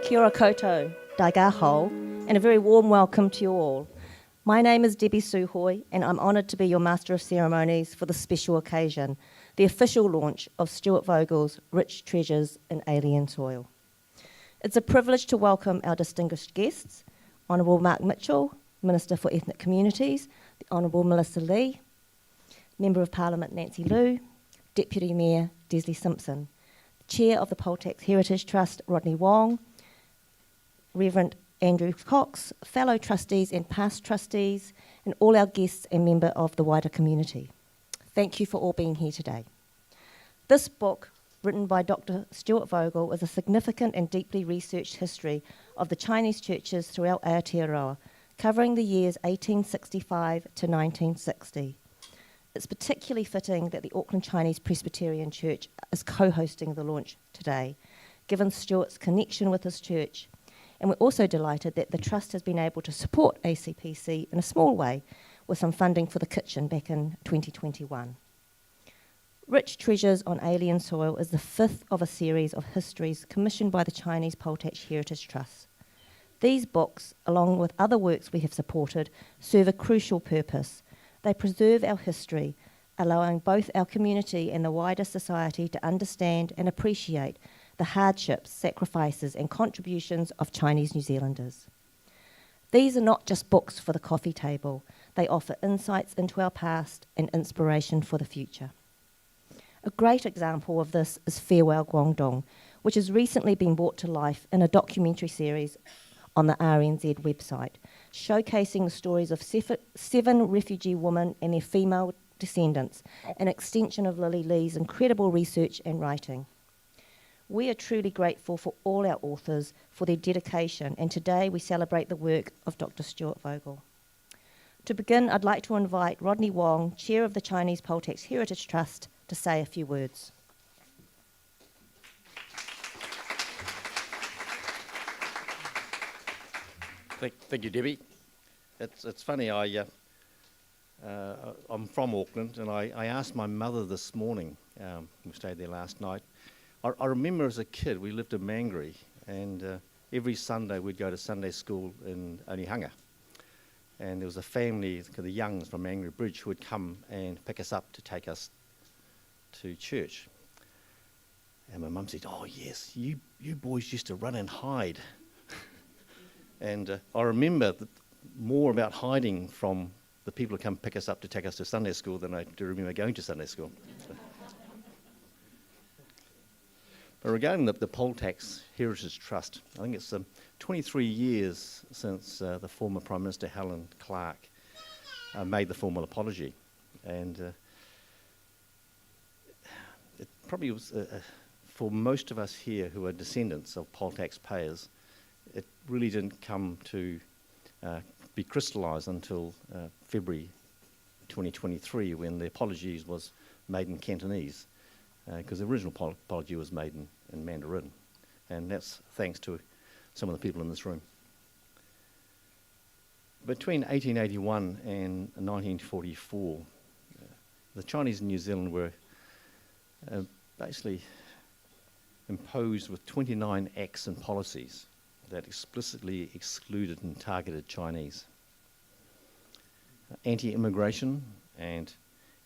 Kia ora koutou, daigaho, and a very warm welcome to you all. My name is Debbie Suhoi, and I'm honoured to be your Master of Ceremonies for this special occasion, the official launch of Stuart Vogel's Rich Treasures in Alien Soil. It's a privilege to welcome our distinguished guests, Honourable Mark Mitchell, Minister for Ethnic Communities, the Honourable Melissa Lee, Member of Parliament Nancy Liu, Deputy Mayor Desley Simpson, Chair of the Poltax Heritage Trust Rodney Wong, Reverend Andrew Cox, fellow trustees and past trustees, and all our guests and members of the wider community. Thank you for all being here today. This book, written by Dr. Stuart Vogel, is a significant and deeply researched history of the Chinese churches throughout Aotearoa, covering the years 1865 to 1960. It's particularly fitting that the Auckland Chinese Presbyterian Church is co-hosting the launch today, given Stuart's connection with his church. And we're also delighted that the Trust has been able to support ACPC in a small way with some funding for the kitchen back in 2021. Rich Treasures on Alien Soil is the fifth of a series of histories commissioned by the Chinese Poltax Heritage Trust. These books, along with other works we have supported, serve a crucial purpose. They preserve our history, allowing both our community and the wider society to understand and appreciate the hardships, sacrifices and contributions of Chinese New Zealanders. These are not just books for the coffee table. They offer insights into our past and inspiration for the future. A great example of this is Farewell Guangdong, which has recently been brought to life in a documentary series on the RNZ website, showcasing the stories of seven refugee women and their female descendants, an extension of Lily Lee's incredible research and writing. We are truly grateful for all our authors for their dedication, and today we celebrate the work of Dr. Stuart Vogel. To begin, I'd like to invite Rodney Wong, Chair of the Chinese Poltax Heritage Trust, to say a few words. Thank you, Debbie. It's funny, I'm from Auckland, and I asked my mother this morning, we stayed there last night. I remember as a kid, we lived in Mangere, and every Sunday we'd go to Sunday school in Onehunga. And there was a family, the Youngs from Mangere Bridge, who would come and pick us up to take us to church. And my mum said, "Oh yes, you boys used to run and hide." And I remember more about hiding from the people who come pick us up to take us to Sunday school than I do remember going to Sunday school. But regarding the Poltax Heritage Trust, I think it's 23 years since the former Prime Minister Helen Clark made the formal apology. And it probably was, for most of us here who are descendants of poll taxpayers, it really didn't come to be crystallised until February 2023, when the apology was made in Cantonese, because the original apology was made in Mandarin, and that's thanks to some of the people in this room. Between 1881 and 1944, the Chinese in New Zealand were basically imposed with 29 acts and policies that explicitly excluded and targeted Chinese. Anti-immigration and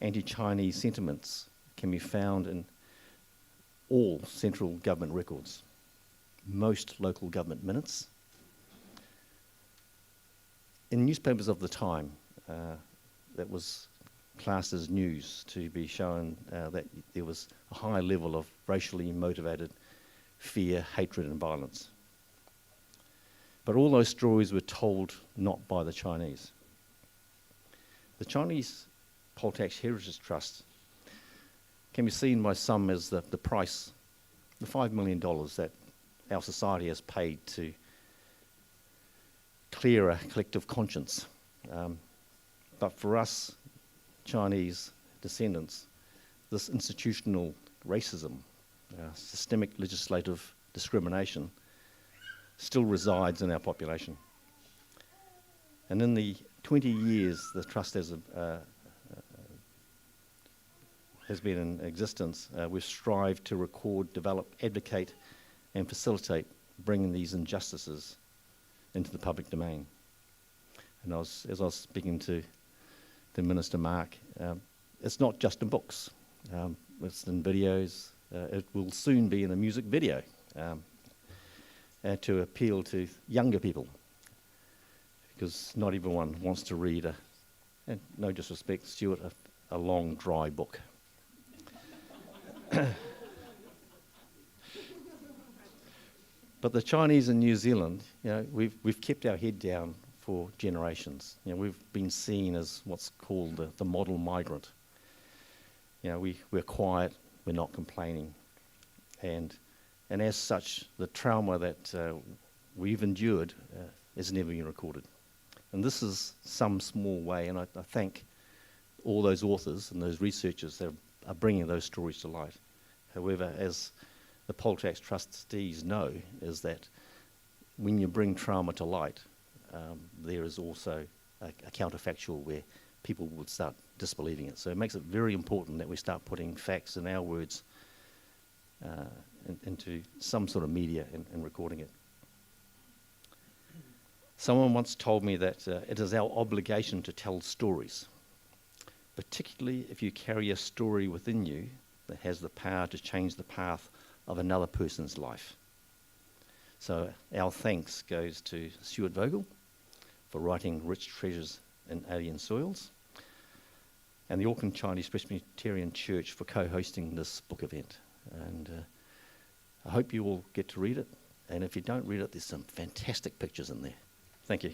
anti-Chinese sentiments can be found in all central government records, most local government minutes. In newspapers of the time, that was classed as news to be shown that there was a high level of racially motivated fear, hatred and violence. But all those stories were told not by the Chinese. The Chinese Poltax Heritage Trust can be seen by some as the price, the $5 million that our society has paid to clear a collective conscience. But for us, Chinese descendants, this institutional racism, systemic legislative discrimination, still resides in our population. And in the 20 years the Trust has been in existence, we've strived to record, develop, advocate and facilitate bringing these injustices into the public domain. And as I was speaking to Minister Mark, it's not just in books. It's in videos. It will soon be in a music video to appeal to younger people, because not everyone wants to read, and no disrespect, Stuart, a long, dry book. But the Chinese in New Zealand, we've kept our head down for generations. We've been seen as what's called the model migrant. We're quiet, we're not complaining, and as such, the trauma that we've endured has never been recorded. And this is some small way, and I thank all those authors and those researchers that are bringing those stories to light. However, as the poll tax trustees know, is that when you bring trauma to light, there is also a counterfactual where people would start disbelieving it. So it makes it very important that we start putting facts in our words into some sort of media and recording it. Someone once told me that it is our obligation to tell stories, particularly if you carry a story within you that has the power to change the path of another person's life. So our thanks goes to Stuart Vogel for writing Rich Treasures in Alien Soils, and the Auckland Chinese Presbyterian Church for co-hosting this book event. And I hope you all get to read it, and if you don't read it, there's some fantastic pictures in there. Thank you.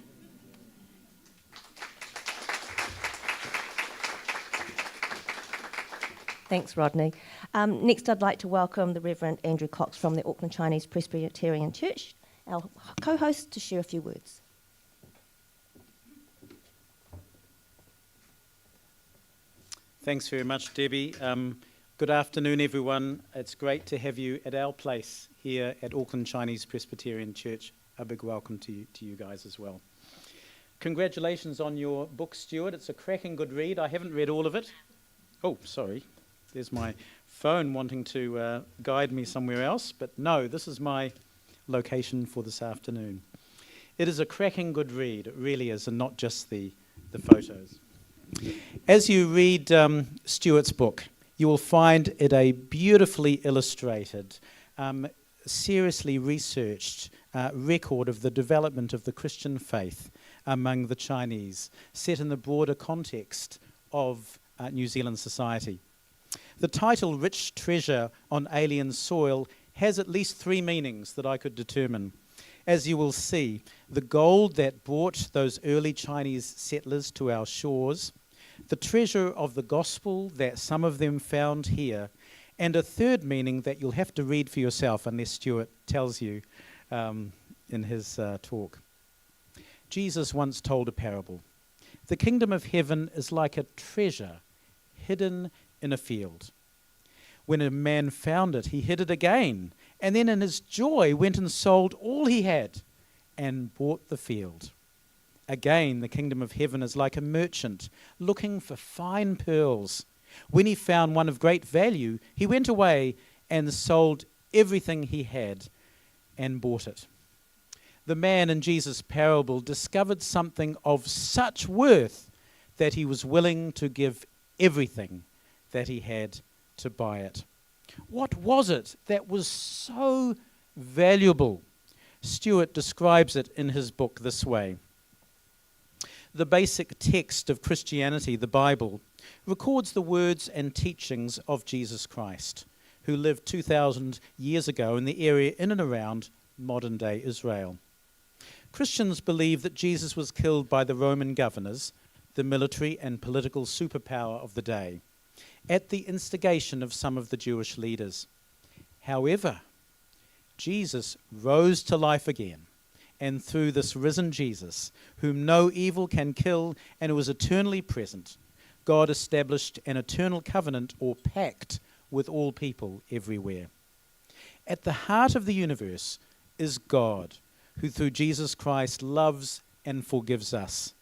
Thanks, Rodney. Next, I'd like to welcome the Reverend Andrew Cox from the Auckland Chinese Presbyterian Church, our co-host, to share a few words. Thanks very much, Debbie. Good afternoon, everyone. It's great to have you at our place here at Auckland Chinese Presbyterian Church. A big welcome to you guys as well. Congratulations on your book, Stuart. It's a cracking good read. I haven't read all of it. Oh, sorry. There's my phone wanting to guide me somewhere else. But no, this is my location for this afternoon. It is a cracking good read. It really is, and not just the photos. As you read Stuart's book, you will find it a beautifully illustrated, seriously researched record of the development of the Christian faith among the Chinese, set in the broader context of New Zealand society. The title, Rich Treasure on Alien Soil, has at least three meanings that I could determine. As you will see, the gold that brought those early Chinese settlers to our shores, the treasure of the gospel that some of them found here, and a third meaning that you'll have to read for yourself unless Stuart tells you in his talk. Jesus once told a parable. The kingdom of heaven is like a treasure hidden in a field. When a man found it, he hid it again, and then in his joy went and sold all he had and bought the field. Again, the kingdom of heaven is like a merchant looking for fine pearls. When he found one of great value, he went away and sold everything he had and bought it. The man in Jesus' parable discovered something of such worth that he was willing to give everything that he had to buy it. What was it that was so valuable? Stuart describes it in his book this way. The basic text of Christianity, the Bible, records the words and teachings of Jesus Christ, who lived 2,000 years ago in the area in and around modern-day Israel. Christians believe that Jesus was killed by the Roman governors, the military and political superpower of the day, at the instigation of some of the Jewish leaders. However, Jesus rose to life again, and through this risen Jesus, whom no evil can kill and who is eternally present, God established an eternal covenant or pact with all people everywhere. At the heart of the universe is God, who through Jesus Christ loves and forgives us.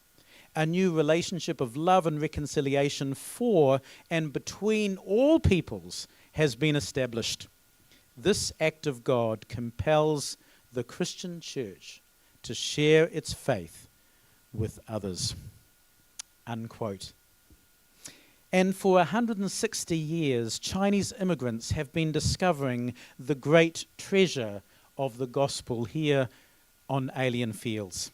A new relationship of love and reconciliation for and between all peoples has been established. This act of God compels the Christian church to share its faith with others." Unquote. And for 160 years, Chinese immigrants have been discovering the great treasure of the gospel here on alien fields.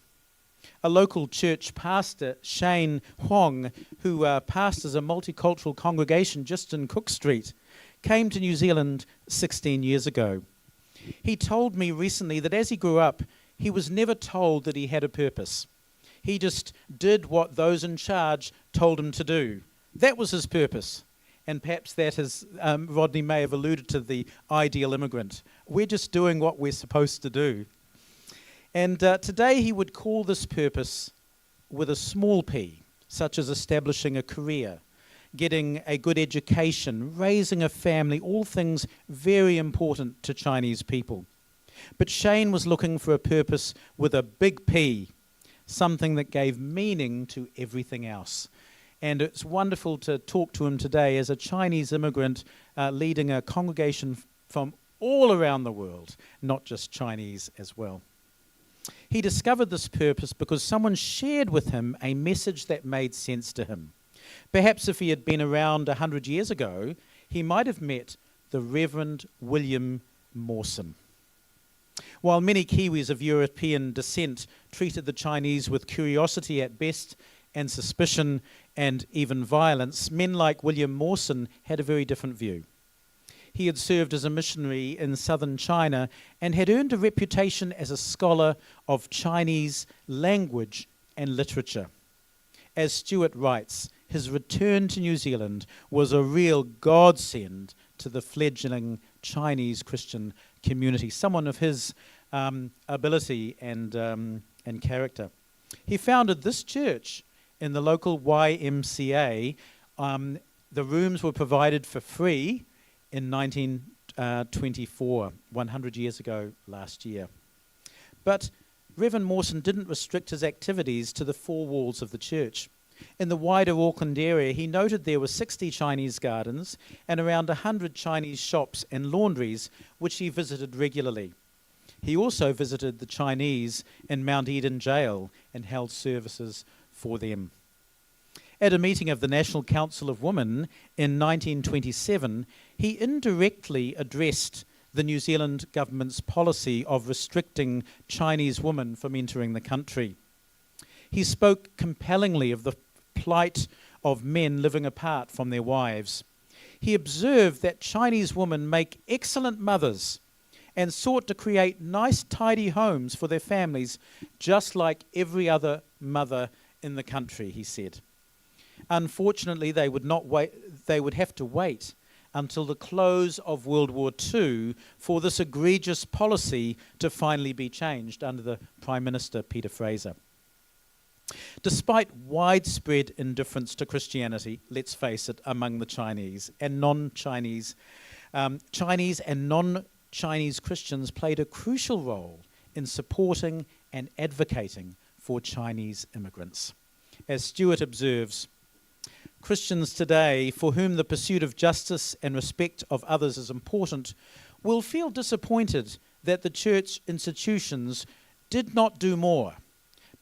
A local church pastor, Shane Huang, who pastors a multicultural congregation just in Cook Street, came to New Zealand 16 years ago. He told me recently that as he grew up, he was never told that he had a purpose. He just did what those in charge told him to do. That was his purpose. And perhaps that is, Rodney may have alluded to the ideal immigrant. We're just doing what we're supposed to do. And today he would call this purpose with a small p, such as establishing a career, getting a good education, raising a family, all things very important to Chinese people. But Shane was looking for a purpose with a big P, something that gave meaning to everything else. And it's wonderful to talk to him today as a Chinese immigrant leading a congregation from all around the world, not just Chinese as well. He discovered this purpose because someone shared with him a message that made sense to him. Perhaps if he had been around 100 years ago, he might have met the Reverend William Mawson. While many Kiwis of European descent treated the Chinese with curiosity at best and suspicion and even violence, men like William Mawson had a very different view. He had served as a missionary in southern China and had earned a reputation as a scholar of Chinese language and literature. As Stuart writes, his return to New Zealand was a real godsend to the fledgling Chinese Christian community, someone of his ability and character. He founded this church in the local YMCA. The rooms were provided for free in 1924, 100 years ago last year. But Reverend Mawson didn't restrict his activities to the four walls of the church. In the wider Auckland area, he noted there were 60 Chinese gardens and around 100 Chinese shops and laundries, which he visited regularly. He also visited the Chinese in Mount Eden Jail and held services for them. At a meeting of the National Council of Women in 1927, he indirectly addressed the New Zealand government's policy of restricting Chinese women from entering the country. He spoke compellingly of the plight of men living apart from their wives. He observed that Chinese women make excellent mothers and sought to create nice, tidy homes for their families, just like every other mother in the country, he said. Unfortunately, they would have to wait until the close of World War II for this egregious policy to finally be changed under the Prime Minister, Peter Fraser. Despite widespread indifference to Christianity, let's face it, among the Chinese and non-Chinese, Chinese and non-Chinese Christians played a crucial role in supporting and advocating for Chinese immigrants. As Stuart observes, Christians today, for whom the pursuit of justice and respect of others is important, will feel disappointed that the church institutions did not do more.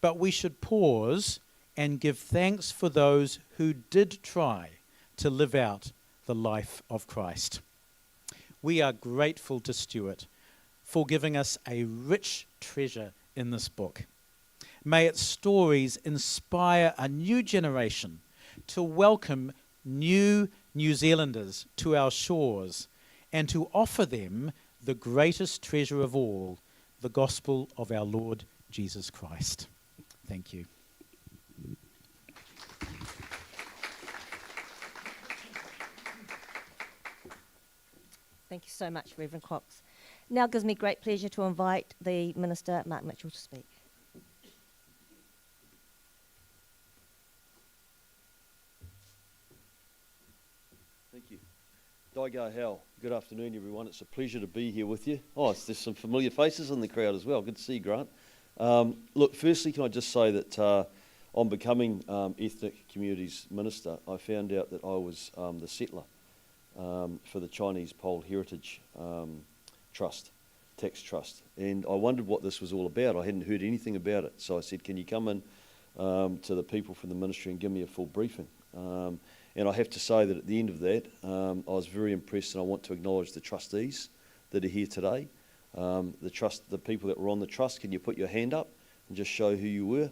But we should pause and give thanks for those who did try to live out the life of Christ. We are grateful to Stuart for giving us a rich treasure in this book. May its stories inspire a new generation to welcome new New Zealanders to our shores and to offer them the greatest treasure of all, the gospel of our Lord Jesus Christ. Thank you. Thank you so much, Reverend Cox. Now it gives me great pleasure to invite the Minister, Mark Mitchell, to speak. Thank you. Daiga Hao. Good afternoon, everyone. It's a pleasure to be here with you. Oh, there's some familiar faces in the crowd as well. Good to see you, Grant. Look, firstly, can I just say that on becoming Ethnic Communities Minister, I found out that I was the settler for the Chinese Pole Heritage Trust tax trust. And I wondered what this was all about. I hadn't heard anything about it. So I said, can you come in to the people from the ministry and give me a full briefing? And I have to say that at the end of that, I was very impressed, and I want to acknowledge the trustees that are here today. The people that were on the trust. Can you put your hand up and just show who you were?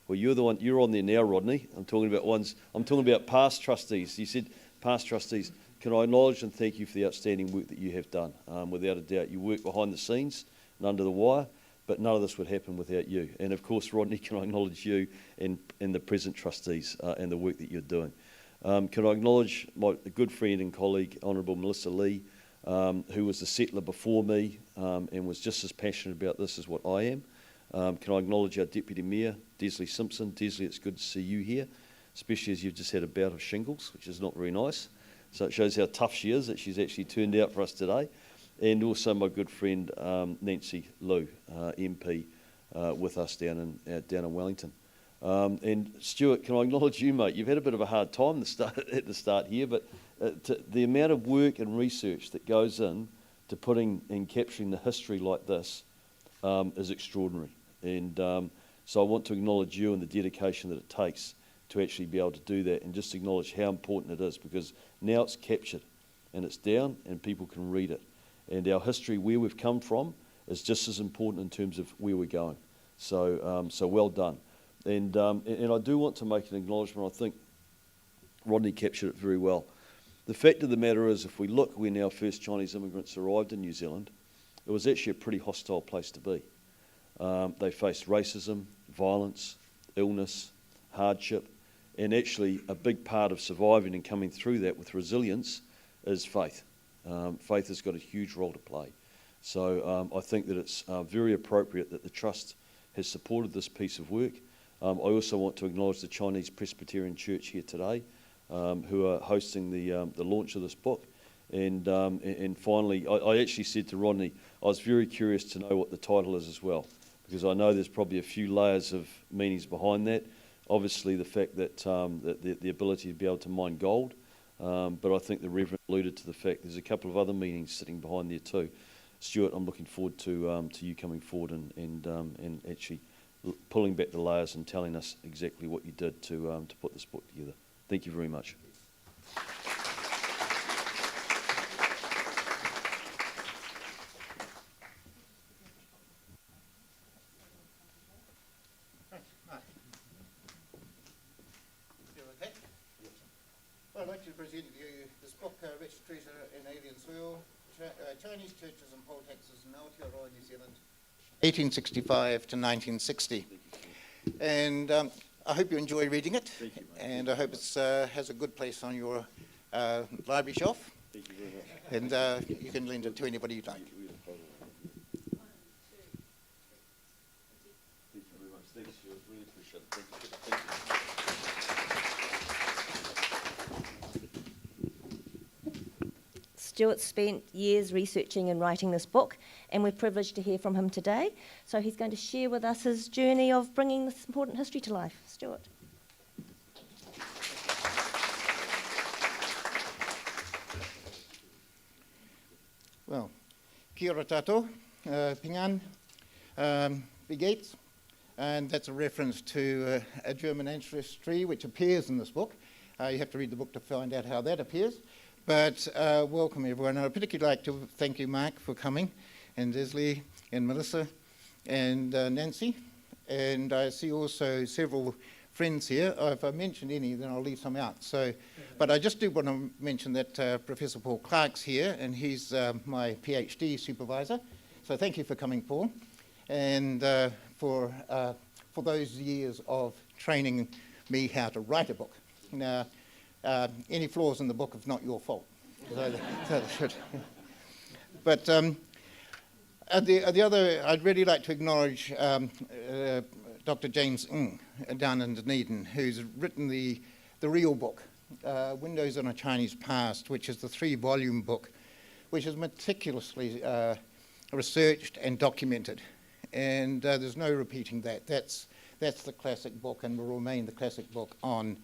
Well, you're the one. You're on there now, Rodney. I'm talking about past trustees. You said past trustees. Can I acknowledge and thank you for the outstanding work that you have done? Without a doubt, you work behind the scenes and under the wire, but none of this would happen without you. And of course, Rodney, can I acknowledge you and the present trustees and the work that you're doing? Can I acknowledge my good friend and colleague, Honourable Melissa Lee, who was the settler before me and was just as passionate about this as what I am. Can I acknowledge our Deputy Mayor, Desley Simpson. Desley, it's good to see you here, especially as you've just had a bout of shingles, which is not very nice. So it shows how tough she is that she's actually turned out for us today. And also my good friend Nancy Liu, MP, with us down in Wellington. And Stuart, can I acknowledge you, mate? You've had a bit of a hard time at the start here, but the amount of work and research that goes in to putting and capturing the history like this is extraordinary. And so I want to acknowledge you and the dedication that it takes to actually be able to do that, and just acknowledge how important it is, because now it's captured and it's down and people can read it. And our history, where we've come from, is just as important in terms of where we're going. So well done. And I do want to make an acknowledgement. I think Rodney captured it very well. The fact of the matter is, if we look when our first Chinese immigrants arrived in New Zealand, it was actually a pretty hostile place to be. They faced racism, violence, illness, hardship, and actually a big part of surviving and coming through that with resilience is faith. Faith has got a huge role to play. So I think that it's very appropriate that the Trust has supported this piece of work. I also want to acknowledge the Chinese Presbyterian Church here today, who are hosting the launch of this book. And finally, I actually said to Rodney, I was very curious to know what the title is as well, because I know there's probably a few layers of meanings behind that. Obviously, the fact that the ability to be able to mine gold, but I think the Reverend alluded to the fact there's a couple of other meanings sitting behind there too. Stuart, I'm looking forward to you coming forward and actually pulling back the layers and telling us exactly what you did to put this book together. Thank you very much. Well, I'd like to present to you this book, Rich Treasure in Alien Soil, Chinese Churches and Poll Taxes in Aotearoa, New Zealand, 1865 to 1960. And I hope you enjoy reading it. Thank you, mate. And I hope it has a good place on your library shelf. Thank you very much. And you can lend it to anybody you'd like. Thank you very much. Thanks, Stuart. Really appreciate it. Thank you. Thank you. Stuart spent years researching and writing this book, and we're privileged to hear from him today. So he's going to share with us his journey of bringing this important history to life. Stuart. Well, kia ora tātou, pingan, begates, and that's a reference to a German ancestry which appears in this book. You have to read the book to find out how that appears. But welcome everyone. I'd particularly like to thank you, Mark, for coming, and Desley, and Melissa, and Nancy. And I see also several friends here. If I mention any, then I'll leave some out. So, but I just do want to mention that Professor Paul Clark's here, and he's my PhD supervisor. So thank you for coming, Paul, and for those years of training me how to write a book. Now, any flaws in the book is not your fault. But the other, I'd really like to acknowledge Dr. James Ng down in Dunedin, who's written the real book, Windows on a Chinese Past, which is the 3-volume book, which is meticulously researched and documented. And there's no repeating that. That's the classic book and will remain the classic book on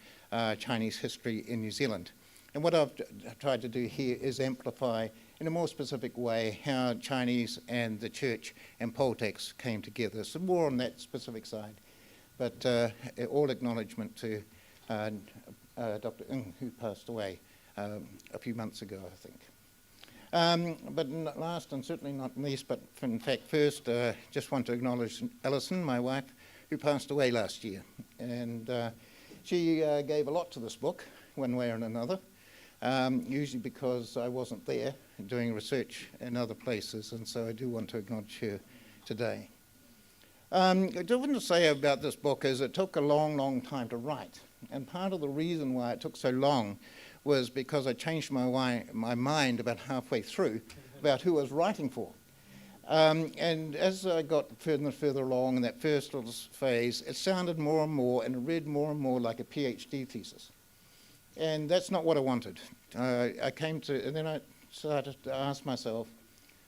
Chinese history in New Zealand. And what I've tried to do here is amplify in a more specific way how Chinese and the church and politics came together. So more on that specific side. But all acknowledgement to Dr. Ng, who passed away a few months ago, I think. But last and certainly not least, but in fact first, just want to acknowledge Alison, my wife, who passed away last year. And she gave a lot to this book, one way or another, usually because I wasn't there doing research in other places, and so I do want to acknowledge her today. I do want to say about this book is it took a long, long time to write. And part of the reason why it took so long was because I changed my mind about halfway through about who I was writing for. And as I got further and further along in that first little phase, it sounded more and more and read more and more like a PhD thesis. And that's not what I wanted. And then I started to ask myself,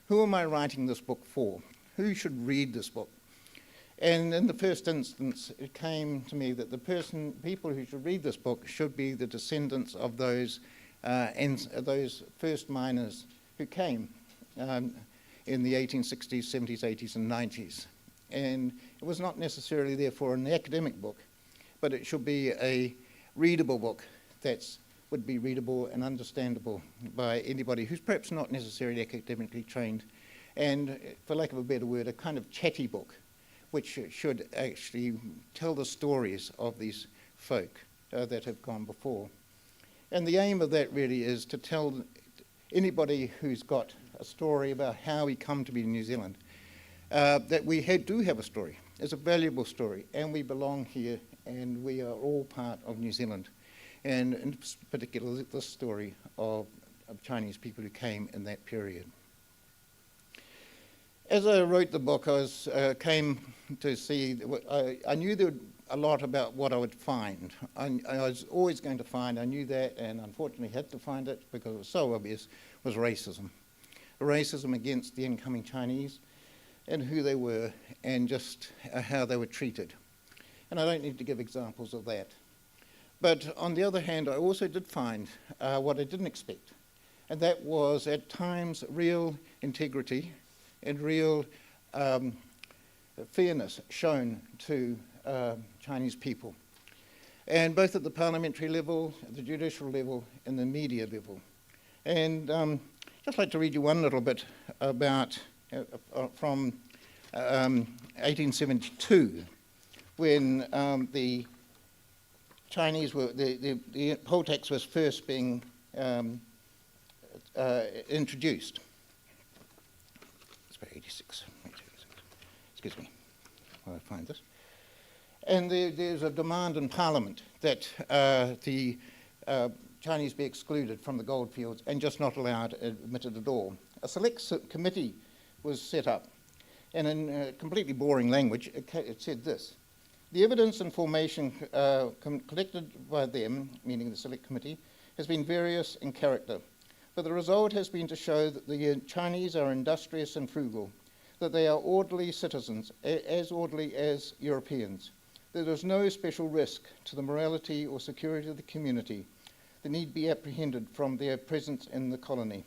who am I writing this book for? Who should read this book? And in the first instance, it came to me that people who should read this book should be the descendants of those first miners who came in the 1860s, 70s, 80s, and 90s. And it was not necessarily therefore an academic book, but it should be a readable book that would be readable and understandable by anybody who's perhaps not necessarily academically trained, and for lack of a better word, a kind of chatty book, which should actually tell the stories of these folk that have gone before. And the aim of that really is to tell anybody who's got a story about how we come to be in New Zealand, that we do have a story. It's a valuable story, and we belong here, and we are all part of New Zealand. And in particular, the story of Chinese people who came in that period. As I wrote the book, I came to see, I knew there would a lot about what I would find. I was always going to find, I knew that, and unfortunately had to find it because it was so obvious, was racism. Racism against the incoming Chinese and who they were and just how they were treated. And I don't need to give examples of that. But on the other hand, I also did find what I didn't expect, and that was at times real integrity and real fairness shown to Chinese people, and both at the parliamentary level, the judicial level, and the media level. And just like to read you one little bit about from 1872, when the Chinese were, the poll tax was first being introduced. It's about 86. Excuse me while I find this. And there's a demand in Parliament that the Chinese be excluded from the goldfields and just not allowed admitted at all. A select committee was set up, and in completely boring language, it said this: the evidence and formation collected by them, meaning the select committee, has been various in character, but the result has been to show that the Chinese are industrious and frugal, that they are orderly citizens, as orderly as Europeans, that there is no special risk to the morality or security of the community that need be apprehended from their presence in the colony.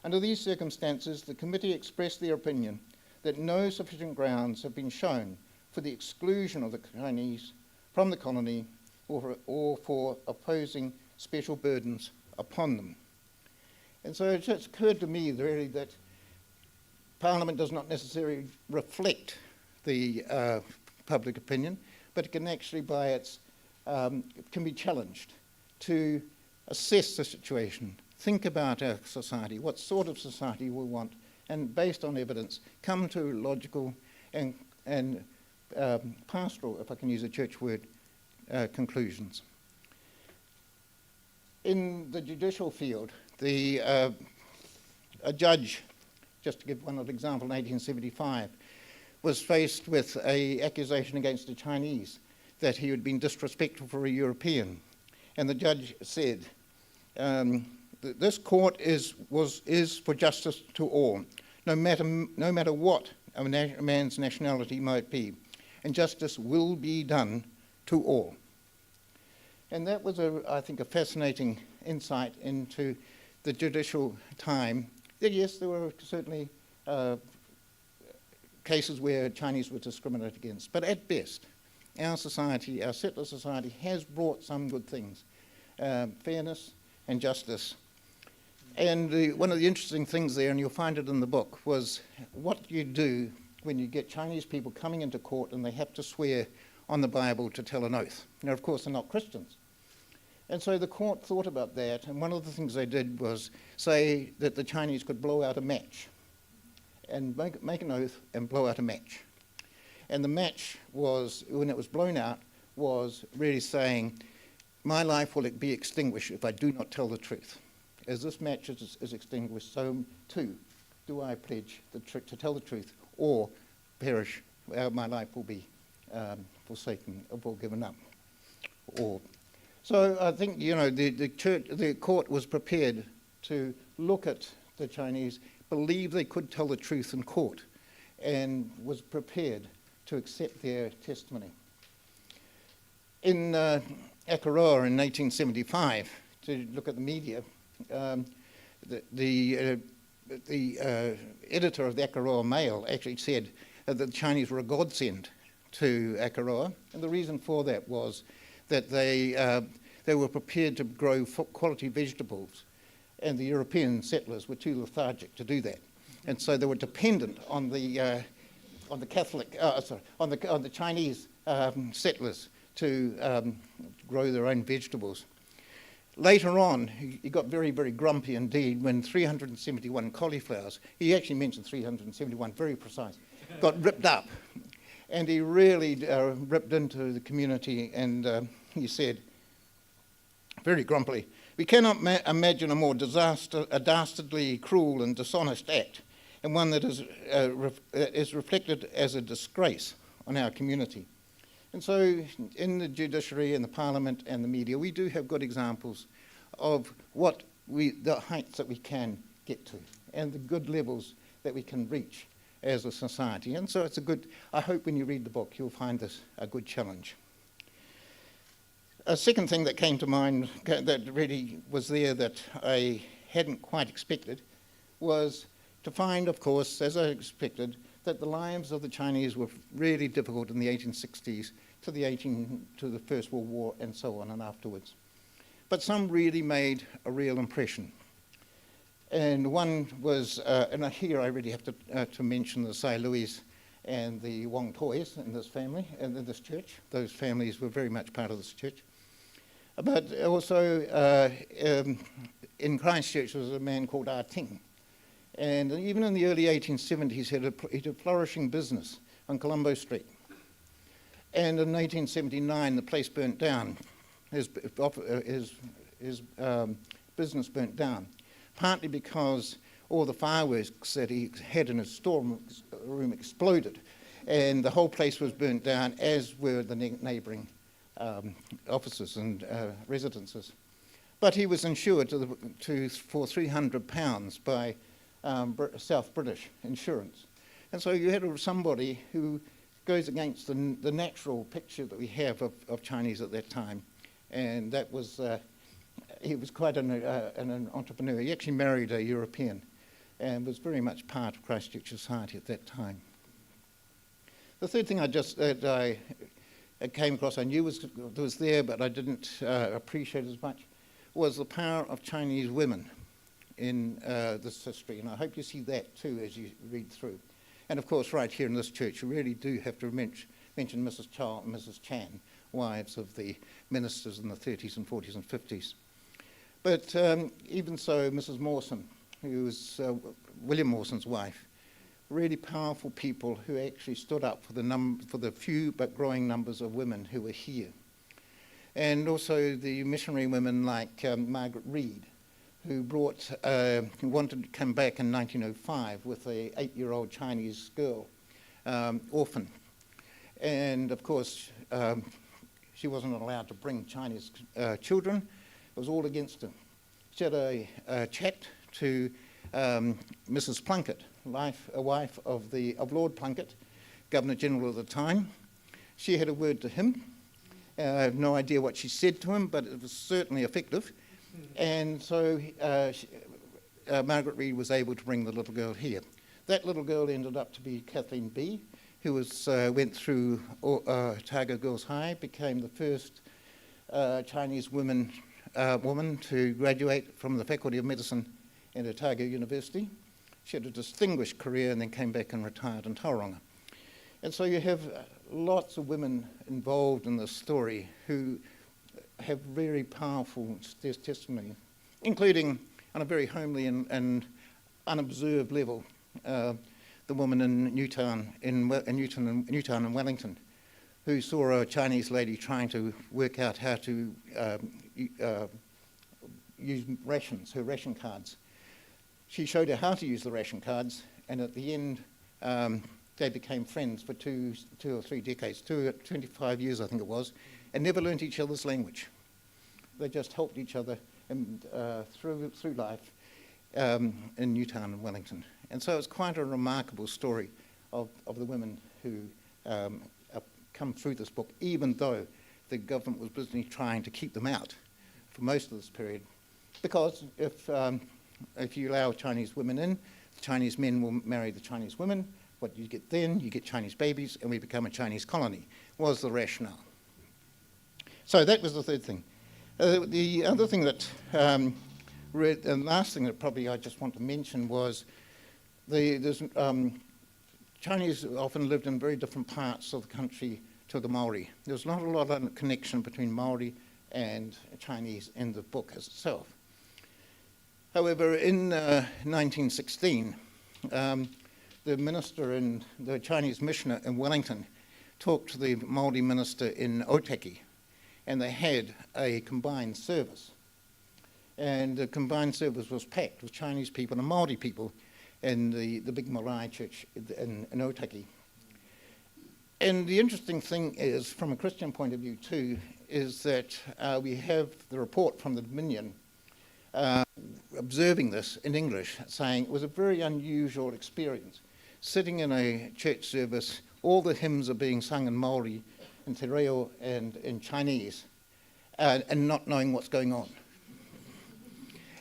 Under these circumstances, the committee expressed their opinion that no sufficient grounds have been shown for the exclusion of the Chinese from the colony or for opposing special burdens upon them. And so it just occurred to me really that Parliament does not necessarily reflect the public opinion, but it can actually can be challenged to assess the situation, think about our society, what sort of society we want, and based on evidence, come to logical and pastoral, if I can use a church word, conclusions. In the judicial field, a judge, just to give one other example, in 1875, was faced with an accusation against the Chinese that he had been disrespectful for a European. And the judge said, this court is for justice to all, no matter what a man's nationality might be, and justice will be done to all. And that was, I think, a fascinating insight into the judicial time, that yes, there were certainly cases where Chinese were discriminated against. But at best, our society, our settler society, has brought some good things, fairness and justice. And one of the interesting things there, and you'll find it in the book, was what you do when you get Chinese people coming into court and they have to swear on the Bible to tell an oath. Now, of course, they're not Christians. And so the court thought about that, and one of the things they did was say that the Chinese could blow out a match and make an oath and blow out a match. And the match was, when it was blown out, was really saying, my life will be extinguished if I do not tell the truth. As this match is extinguished, so too do I pledge to tell the truth, or perish, my life will be forsaken or given up. So I think, you know, the court was prepared to look at the Chinese, believe they could tell the truth in court, and was prepared to accept their testimony. In Aotearoa in 1875, to look at the media, the editor of the Aotearoa Mail actually said that the Chinese were a godsend to Aotearoa, and the reason for that was that they were prepared to grow quality vegetables, and the European settlers were too lethargic to do that, and so they were dependent on the Chinese settlers to grow their own vegetables. Later on, he got very, very grumpy indeed when 371 cauliflowers, he actually mentioned 371, very precise, got ripped up. And he really ripped into the community, and he said, very grumpily, we cannot imagine a more dastardly, cruel and dishonest act, and one that is reflected as a disgrace on our community. And so in the judiciary and the parliament and the media, we do have good examples of the heights that we can get to and the good levels that we can reach as a society. And so it's I hope when you read the book, you'll find this a good challenge. A second thing that came to mind that really was there that I hadn't quite expected was to find, of course, as I expected, that the lives of the Chinese were really difficult in the 1860s to the First World War and so on and afterwards. But some really made a real impression. And one was, and here I really have to mention the Sai Louis and the Wong Toys in this family and in this church. Those families were very much part of this church. But also in Christchurch there was a man called Ah Ting. And even in the early 1870s, he had a flourishing business on Colombo Street. And in 1879, the place burnt down. His business burnt down, partly because all the fireworks that he had in his storeroom exploded, and the whole place was burnt down, as were the neighbouring offices and residences. But he was insured for £300 by South British Insurance. And so you had somebody who goes against the natural picture that we have of Chinese at that time. And that was, he was quite an entrepreneur. He actually married a European and was very much part of Christchurch society at that time. The third thing I came across, I knew was there, but I didn't appreciate as much, was the power of Chinese women in this history. And I hope you see that too as you read through. And of course, right here in this church, you really do have to mention Mrs. Chow and Mrs. Chan, wives of the ministers in the 30s and 40s and 50s. But even so, Mrs. Mawson, who was William Mawson's wife, really powerful people who actually stood up for the few but growing numbers of women who were here. And also the missionary women like Margaret Reed, who wanted to come back in 1905 with an 8-year-old Chinese girl, orphan. And of course, she wasn't allowed to bring Chinese children. It was all against her. She had a chat to Mrs. Plunkett, a wife of Lord Plunkett, Governor General at the time. She had a word to him. I have no idea what she said to him, but it was certainly effective. And so Margaret Reed was able to bring the little girl here. That little girl ended up to be Kathleen B., who went through Otago Girls High, became the first Chinese woman to graduate from the Faculty of Medicine at Otago University. She had a distinguished career and then came back and retired in Tauranga. And so you have lots of women involved in this story who have very powerful testimony, including on a very homely and unobserved level, the woman in Newtown and Wellington, who saw a Chinese lady trying to work out how to use rations, her ration cards. She showed her how to use the ration cards, and at the end, they became friends for two or three decades, 25 years I think it was, and never learnt each other's language. They just helped each other through life in Newtown and Wellington. And so it's quite a remarkable story of the women who come through this book, even though the government was busy trying to keep them out for most of this period. Because if you allow Chinese women in, the Chinese men will marry the Chinese women. What you get then, you get Chinese babies, and we become a Chinese colony, was the rationale. So that was the third thing. The other thing that, the last thing that probably I just want to mention was Chinese often lived in very different parts of the country to the Maori. There's not a lot of connection between Maori and Chinese in the book as itself. However, in 1916, the minister and the Chinese missioner in Wellington talked to the Māori minister in Aotearoa, and they had a combined service. And the combined service was packed with Chinese people and Māori people in the big marae church in Aotearoa. And the interesting thing is, from a Christian point of view too, is that we have the report from the Dominion observing this in English, saying it was a very unusual experience. Sitting in a church service, all the hymns are being sung in Māori, in Te Reo and in Chinese, and not knowing what's going on.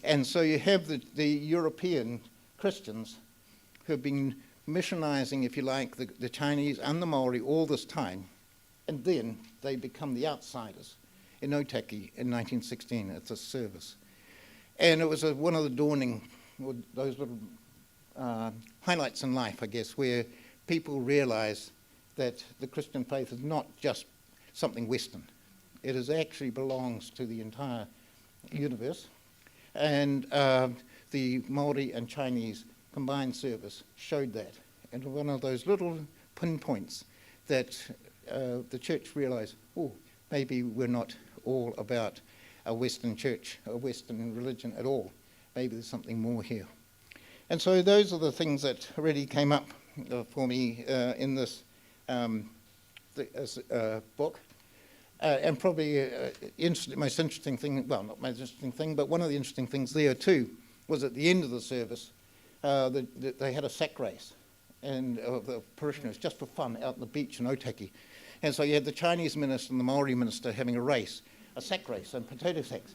And so you have the European Christians who have been missionizing, if you like, the Chinese and the Maori all this time, and then they become the outsiders in Aotearoa in 1916 at this service. And it was one of the dawning, those little highlights in life, I guess, where people realize that the Christian faith is not just something Western. It actually belongs to the entire universe. And the Māori and Chinese combined service showed that. And one of those little pinpoints that the church realized, oh, maybe we're not all about a Western church, a Western religion at all. Maybe there's something more here. And so those are the things that really came up for me in this book. And probably most interesting thing, well, not most interesting thing, but one of the interesting things there too was at the end of the service, they had a sack race and the parishioners, just for fun, out on the beach in Aotearoa. And so you had the Chinese minister and the Maori minister having a sack race and potato sacks.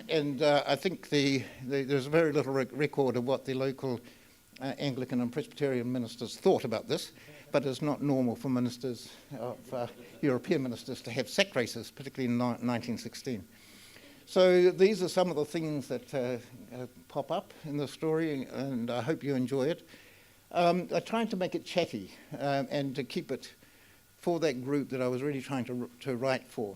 And I think there's very little record of what the local Anglican and Presbyterian ministers thought about this, but it's not normal for ministers, European ministers, to have sack races, particularly in 1916. So these are some of the things that pop up in the story, and I hope you enjoy it. I tried to make it chatty and to keep it for that group that I was really trying to write for.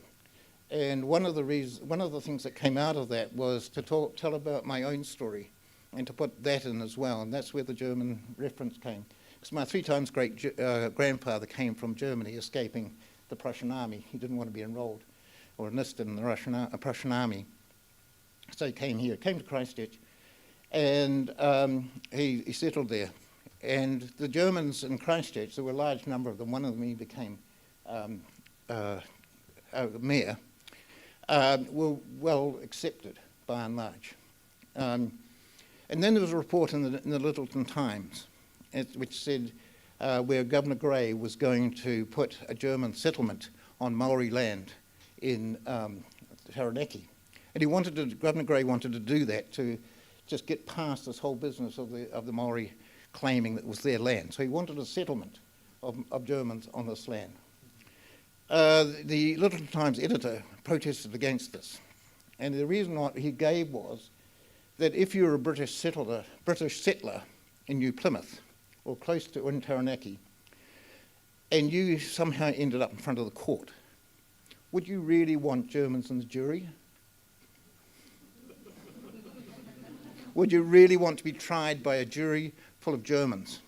And one of the things that came out of that was to tell about my own story and to put that in as well, and that's where the German reference came. Because my 3 times great grandfather came from Germany, escaping the Prussian army. He didn't want to be enrolled or enlisted in the Prussian army. So he came here, came to Christchurch, and he settled there. And the Germans in Christchurch, there were a large number of them, one of them he became mayor, were well accepted by and large. And then there was a report in the Littleton Times which said where Governor Grey was going to put a German settlement on Maori land in Taranaki. And Governor Grey wanted to do that to just get past this whole business of the Maori claiming that it was their land. So he wanted a settlement of Germans on this land. The Little Times editor protested against this. And the reason what he gave was that if you were a British settler in New Plymouth or close to Taranaki, and you somehow ended up in front of the court, would you really want Germans in the jury? Would you really want to be tried by a jury full of Germans?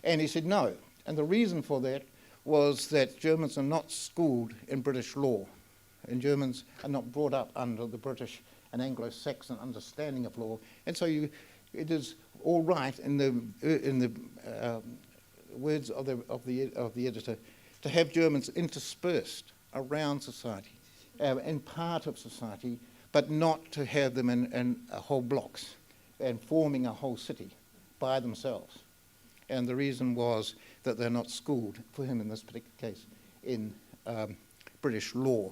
And he said no. And the reason for that was that Germans are not schooled in British law, and Germans are not brought up under the British and Anglo-Saxon understanding of law. And so it is all right in the words of the editor to have Germans interspersed around society, in part of society, but not to have them in whole blocks and forming a whole city by themselves. And the reason was that they're not schooled, for him in this particular case, in British law.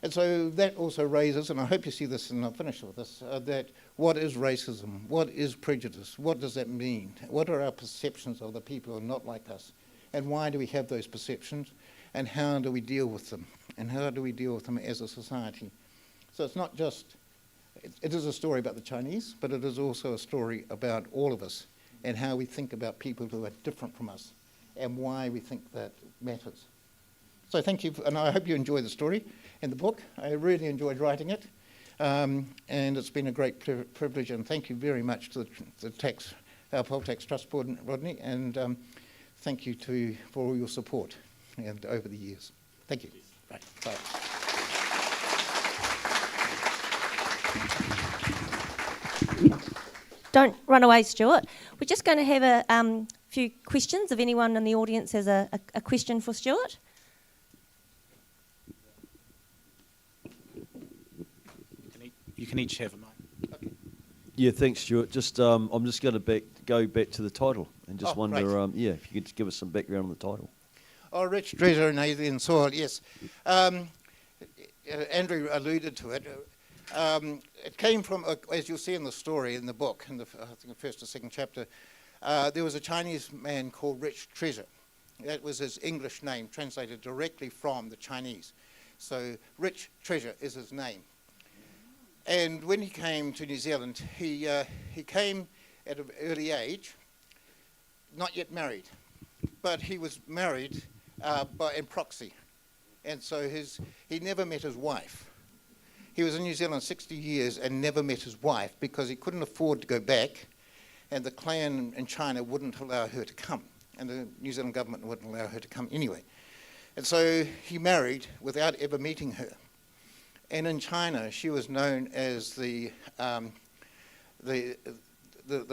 And so that also raises, and I hope you see this and I'll finish with this, that what is racism? What is prejudice? What does that mean? What are our perceptions of the people who are not like us? And why do we have those perceptions? And how do we deal with them? And how do we deal with them as a society? So it's not just, it is a story about the Chinese, but it is also a story about all of us and how we think about people who are different from us and why we think that matters. So thank you, and I hope you enjoy the story and the book. I really enjoyed writing it, and it's been a great privilege, and thank you very much to our Poll Tax Trust Board, Rodney, and thank you for all your support and over the years. Thank you. Right. Bye. Don't run away, Stuart. We're just going to have a few questions. If anyone in the audience has a question for Stuart. You can each have a mic. Okay. Yeah, thanks, Stuart. Just I'm just going to go back to the title and just wonder, right. If you could give us some background on the title. Oh, Rich Treasure in Alien Soil, yes. Andrew alluded to it. It came from, as you'll see in the story in the book, in I think the first or second chapter, there was a Chinese man called Rich Treasure. That was his English name, translated directly from the Chinese. So Rich Treasure is his name. And when he came to New Zealand, he came at an early age, not yet married, but he was married in proxy. And so he never met his wife. He was in New Zealand 60 years and never met his wife because he couldn't afford to go back, and the clan in China wouldn't allow her to come, and the New Zealand government wouldn't allow her to come anyway. And so he married without ever meeting her. And in China, she was known as the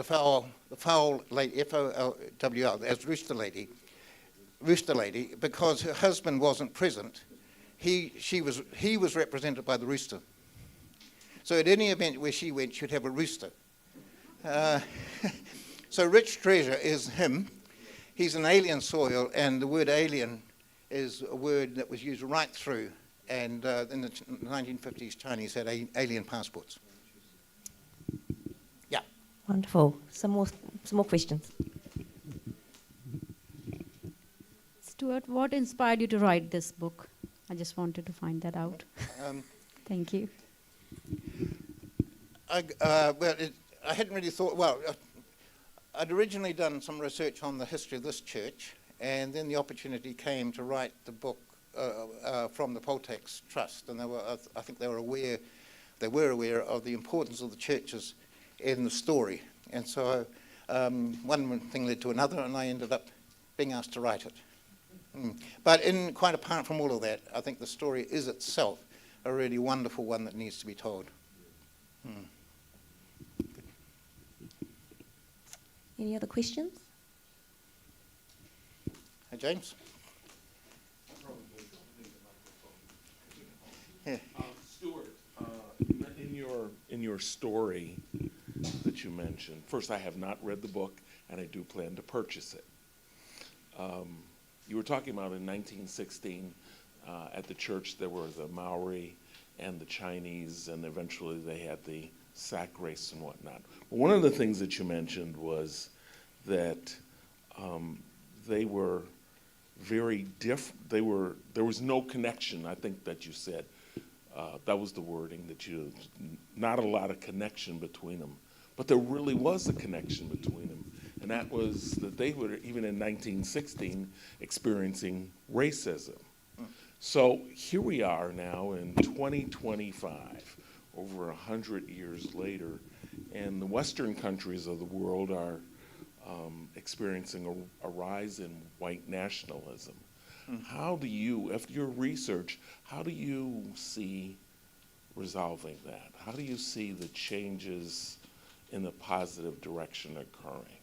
foul lady, F-O-L-W-L, as Rooster Lady, because her husband wasn't present. He was represented by the rooster. So at any event where she went, she'd have a rooster. So Rich Treasure is him. He's an alien soil, and the word alien is a word that was used right through. And in the 1950s, Chinese had alien passports. Yeah. Wonderful. Some more questions. Stuart, what inspired you to write this book? I just wanted to find that out. Thank you. I hadn't really thought, I'd originally done some research on the history of this church, and then the opportunity came to write the book from the Poll Tax Trust, and I think they were aware of the importance of the churches in the story. And so one thing led to another, and I ended up being asked to write it. But quite apart from all of that, I think the story is itself a really wonderful one that needs to be told. Any other questions? Hey, James? Yeah. Stuart, in your story that you mentioned, first, I have not read the book, and I do plan to purchase it. You were talking about in 1916 at the church there were the Maori and the Chinese, and eventually they had the sack race and whatnot. But one of the things that you mentioned was that they were very different. There was no connection, I think that you said. That was the wording that you, not a lot of connection between them. But there really was a connection between them. And that was that they were, even in 1916, experiencing racism. So here we are now in 2025, over 100 years later, and the Western countries of the world are experiencing a rise in white nationalism. How do you, after your research, how do you see resolving that? How do you see the changes in the positive direction occurring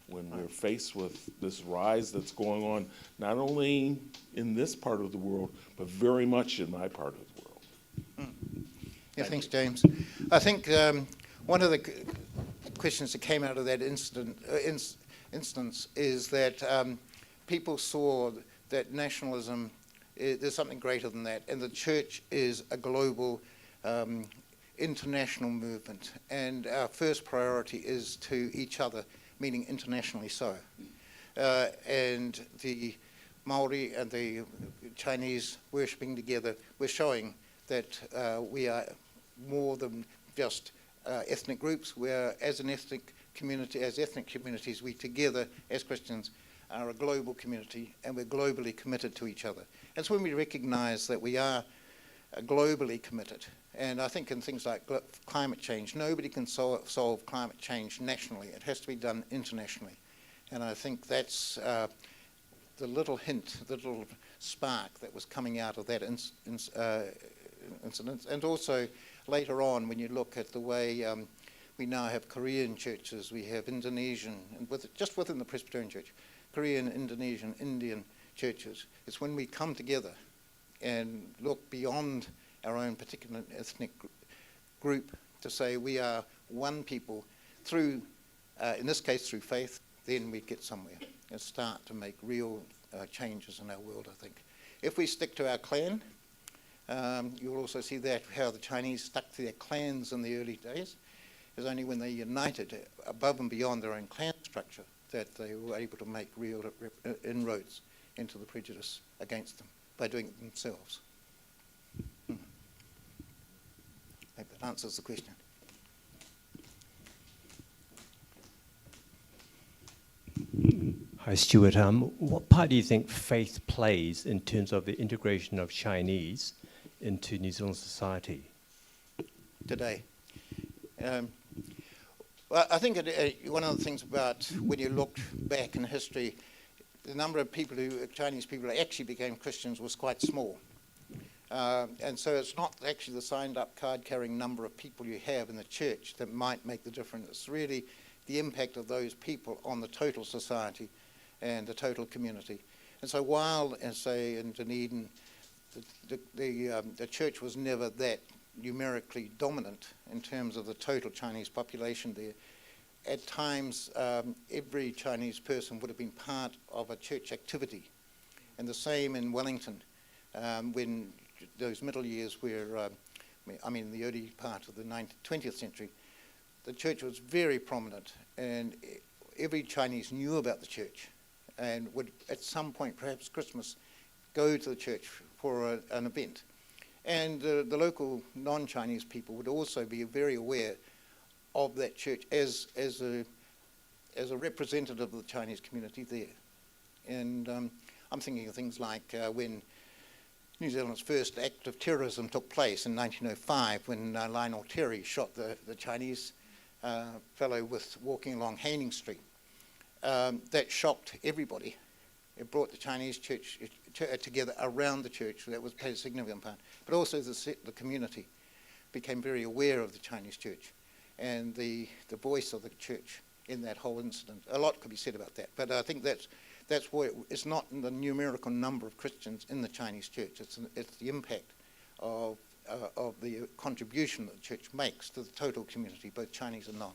when we're faced with this rise that's going on, not only in this part of the world, but very much in my part of the world? Yeah, thanks, James. I think one of the questions that came out of that instance is that people saw that nationalism, there's something greater than that, and the church is a global international movement, and our first priority is to each other, meaning internationally so. And the Maori and the Chinese worshipping together, we're showing that we are more than just ethnic groups. We are, as an ethnic community, as ethnic communities, we together, as Christians, are a global community, and we're globally committed to each other. And so when we recognise that we are globally committed, and I think in things like climate change, nobody can solve climate change nationally. It has to be done internationally. And I think that's the little hint, the little spark that was coming out of that incident. And also later on, when you look at the way we now have Korean churches, we have Indonesian, and just within the Presbyterian Church, Korean, Indonesian, Indian churches. It's when we come together and look beyond our own particular ethnic group to say we are one people through, in this case through faith, then we get somewhere and start to make real changes in our world, I think. If we stick to our clan, you'll also see that how the Chinese stuck to their clans in the early days. It was only when they united above and beyond their own clan structure that they were able to make real inroads into the prejudice against them by doing it themselves. I hope that answers the question. Hi, Stuart. What part do you think faith plays in terms of the integration of Chinese into New Zealand society Today. Well, I think one of the things about when you look back in history, the number of people Chinese people who actually became Christians was quite small. And so it's not actually the signed up card carrying number of people you have in the church that might make the difference. It's really the impact of those people on the total society and the total community. And so while, as say in Dunedin, the church was never that numerically dominant in terms of the total Chinese population there, at times every Chinese person would have been part of a church activity. And the same in Wellington, when those middle years where, the early part of the 20th century, the church was very prominent, and every Chinese knew about the church and would at some point, perhaps Christmas, go to the church for an event. And the local non-Chinese people would also be very aware of that church as a representative of the Chinese community there. And I'm thinking of things like when New Zealand's first act of terrorism took place in 1905, when Lionel Terry shot the Chinese fellow walking along Haining Street. That shocked everybody. It brought the Chinese church together around the church. That was played a significant part. But also the community became very aware of the Chinese church and the voice of the church in that whole incident. A lot could be said about that, but I think that's where it's not the numerical number of Christians in the Chinese church. It's the impact of the contribution that the church makes to the total community, both Chinese and non.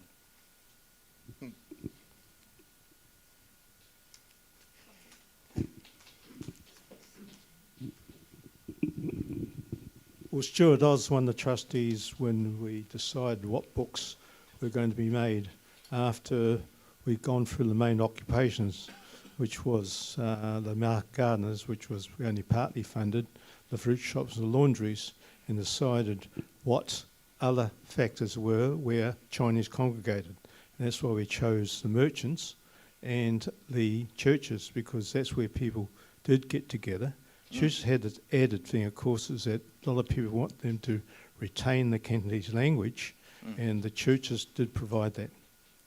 Well, Stuart, I was one of the trustees when we decided what books were going to be made after we'd gone through the main occupations, which was the market gardeners, which was only partly funded, the fruit shops and the laundries, and decided what other factors were where Chinese congregated. And that's why we chose the merchants and the churches, because that's where people did get together. Churches had this added thing, of course, is that a lot of people want them to retain the Cantonese language, and the churches did provide that.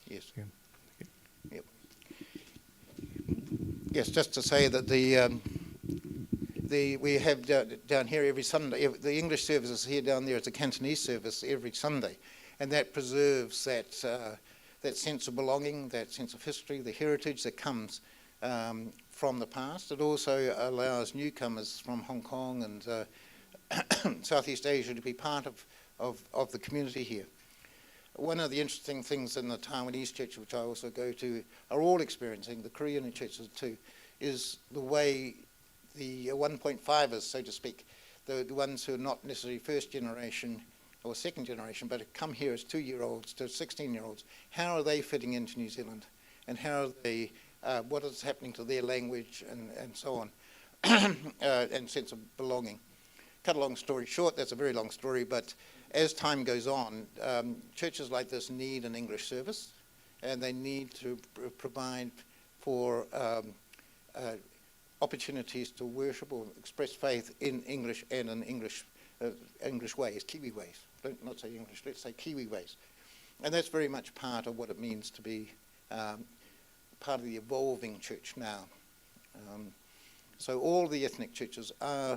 Yes. Yeah. Yep. Yes, just to say that we have down here every Sunday, the English service is here down there, it's a Cantonese service every Sunday, and that preserves that sense of belonging, that sense of history, the heritage that comes from the past. It also allows newcomers from Hong Kong and Southeast Asia to be part of the community here. One of the interesting things in the Taiwanese church, which I also go to, are all experiencing, the Korean churches too, is the way the 1.5ers, so to speak, the ones who are not necessarily first generation or second generation, but have come here as 2-year-olds to 16-year-olds, how are they fitting into New Zealand? And how are they, what is happening to their language and so on, and sense of belonging. Cut a long story short, that's a very long story, but as time goes on, churches like this need an English service, and they need to provide for opportunities to worship or express faith in English and in English ways, Kiwi ways. Don't not say English, let's say Kiwi ways. And that's very much part of what it means to be part of the evolving church now. So all the ethnic churches are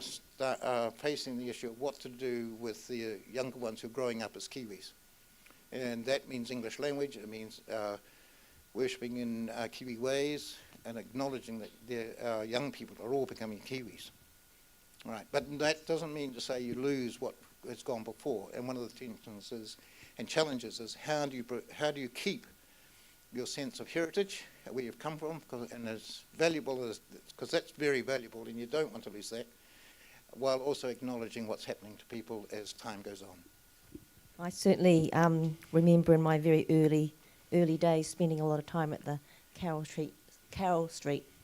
facing the issue of what to do with the younger ones who are growing up as Kiwis. And that means English language, it means worshipping in Kiwi ways, and acknowledging that their young people are all becoming Kiwis. Right, but that doesn't mean to say you lose what has gone before. And one of the tensions is, and challenges is, how do you keep your sense of heritage, where you've come from, and as valuable as, because that's very valuable, and you don't want to lose that, while also acknowledging what's happening to people as time goes on. I certainly remember in my very early days spending a lot of time at the Carroll Street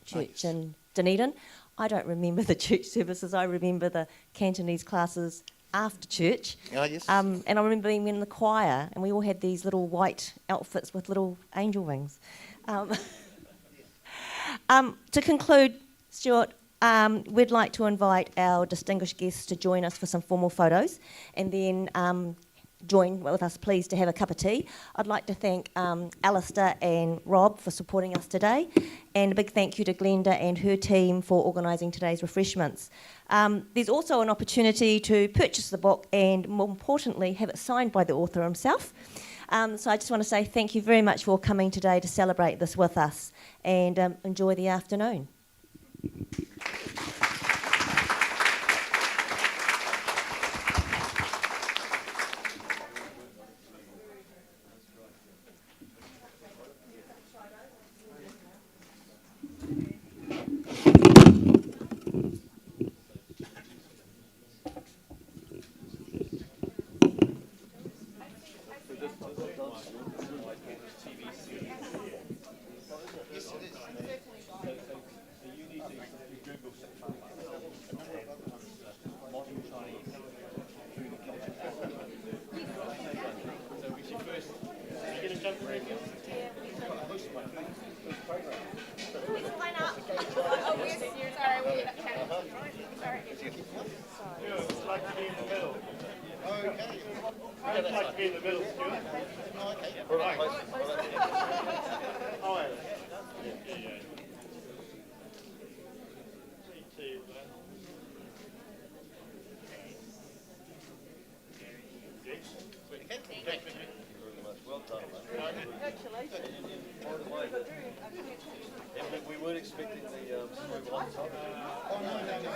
Church in Dunedin. I don't remember the church services. I remember the Cantonese classes after church. Oh, yes. And I remember being in the choir, and we all had these little white outfits with little angel wings. To conclude, Stuart, we'd like to invite our distinguished guests to join us for some formal photos, and then join with us, please, to have a cup of tea. I'd like to thank Alistair and Rob for supporting us today, and a big thank you to Glenda and her team for organising today's refreshments. There's also an opportunity to purchase the book and, more importantly, have it signed by the author himself. So I just want to say thank you very much for coming today to celebrate this with us, and enjoy the afternoon. We weren't expecting the smooth on top. Oh, no, no, no.